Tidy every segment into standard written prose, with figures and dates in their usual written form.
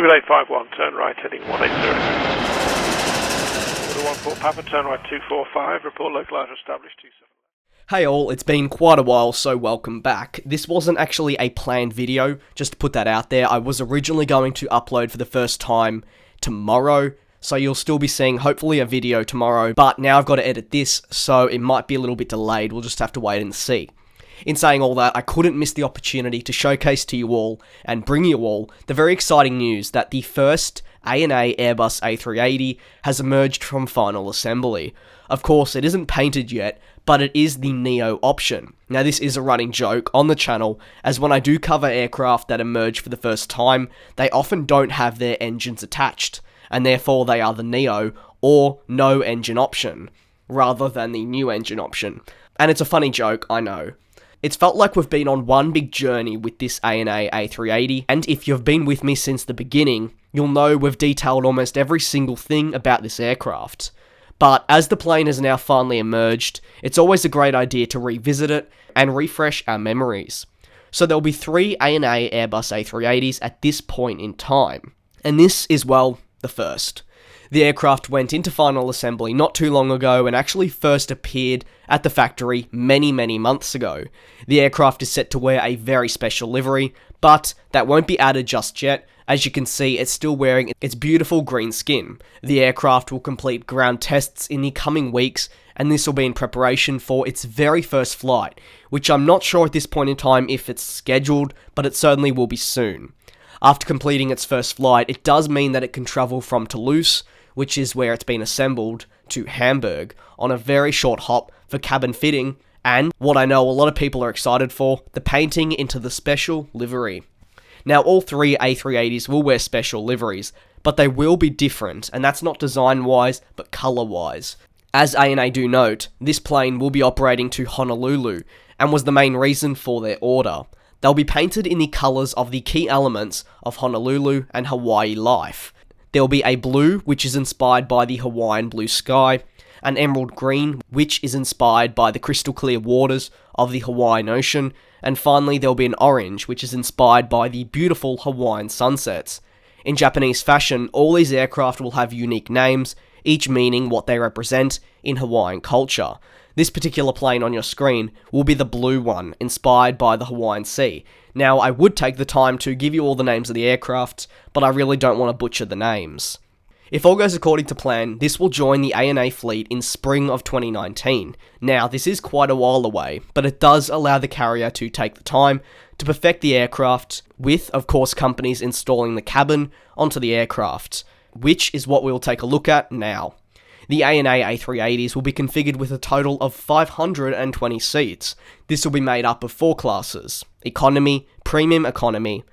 Cubic 851, turn right, heading 180. Order 14 Papa, turn right 245, report localizer established 27. Hey all, it's been quite a while, so welcome back. This wasn't actually a planned video, just to put that out there. I was originally going to upload for the first time tomorrow, so you'll still be seeing hopefully a video tomorrow, but now I've got to edit this, so it might be a little bit delayed. We'll just have to wait and see. In saying all that, I couldn't miss the opportunity to showcase to you all and bring you all the very exciting news that the first ANA Airbus A380 has emerged from final assembly. Of course, it isn't painted yet, but it is the Neo option. Now, this is a running joke on the channel, as when I do cover aircraft that emerge for the first time, they often don't have their engines attached, and therefore they are the Neo or no engine option, rather than the new engine option. And it's a funny joke, I know. It's felt like we've been on one big journey with this ANA A380, and if you've been with me since the beginning, you'll know we've detailed almost every single thing about this aircraft. But as the plane has now finally emerged, it's always a great idea to revisit it and refresh our memories. So there'll be 3 ANA Airbus A380s at this point in time, and this is, well, the first. The aircraft went into final assembly not too long ago and actually first appeared at the factory many months ago. The aircraft is set to wear a very special livery, but that won't be added just yet. As you can see, it's still wearing its beautiful green skin. The aircraft will complete ground tests in the coming weeks, and this will be in preparation for its very first flight, which I'm not sure at this point in time if it's scheduled, but it certainly will be soon. After completing its first flight, it does mean that it can travel from Toulouse, which is where it's been assembled, to Hamburg, on a very short hop for cabin fitting, and, what I know a lot of people are excited for, the painting into the special livery. Now, all 3 A380s will wear special liveries, but they will be different, and that's not design-wise, but colour-wise. As ANA do note, this plane will be operating to Honolulu, and was the main reason for their order. They'll be painted in the colours of the key elements of Honolulu and Hawaii life. There will be a blue, which is inspired by the Hawaiian blue sky, an emerald green, which is inspired by the crystal clear waters of the Hawaiian Ocean, and finally there will be an orange, which is inspired by the beautiful Hawaiian sunsets. In Japanese fashion, all these aircraft will have unique names, each meaning what they represent in Hawaiian culture. This particular plane on your screen will be the blue one, inspired by the Hawaiian Sea. Now, I would take the time to give you all the names of the aircraft, but I really don't want to butcher the names. If all goes according to plan, this will join the ANA fleet in spring of 2019. Now, this is quite a while away, but it does allow the carrier to take the time to perfect the aircraft, with, of course, companies installing the cabin onto the aircraft, which is what we'll take a look at now. The ANA A380s will be configured with a total of 520 seats. This will be made up of 4 classes: Economy, Premium Economy,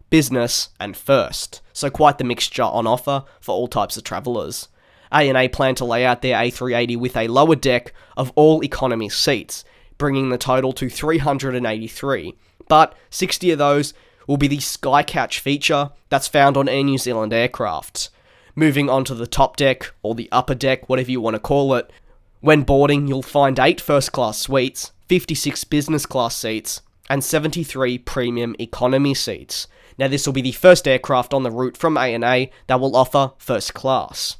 Business, and First. So quite the mixture on offer for all types of travellers. ANA plan to lay out their A380 with a lower deck of all economy seats, bringing the total to 383, but 60 of those will be the Sky Couch feature that's found on Air New Zealand aircraft. Moving on to the top deck, or the upper deck, whatever you want to call it, when boarding you'll find 8 first class suites, 56 business class seats, and 73 premium economy seats. Now, this will be the first aircraft on the route from ANA that will offer first class.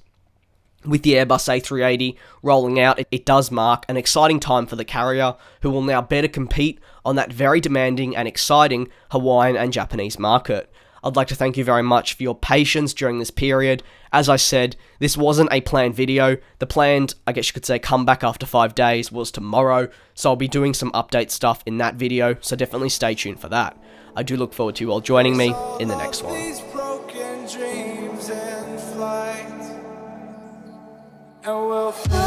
With the Airbus A380 rolling out, it does mark an exciting time for the carrier, who will now better compete on that very demanding and exciting Hawaiian and Japanese market. I'd like to thank you very much for your patience during this period. As I said, this wasn't a planned video. The planned, I guess you could say, comeback after 5 days was tomorrow, so I'll be doing some update stuff in that video, so definitely stay tuned for that. I do look forward to you all joining me in the next one. These broken dreams in flight, and we'll fly.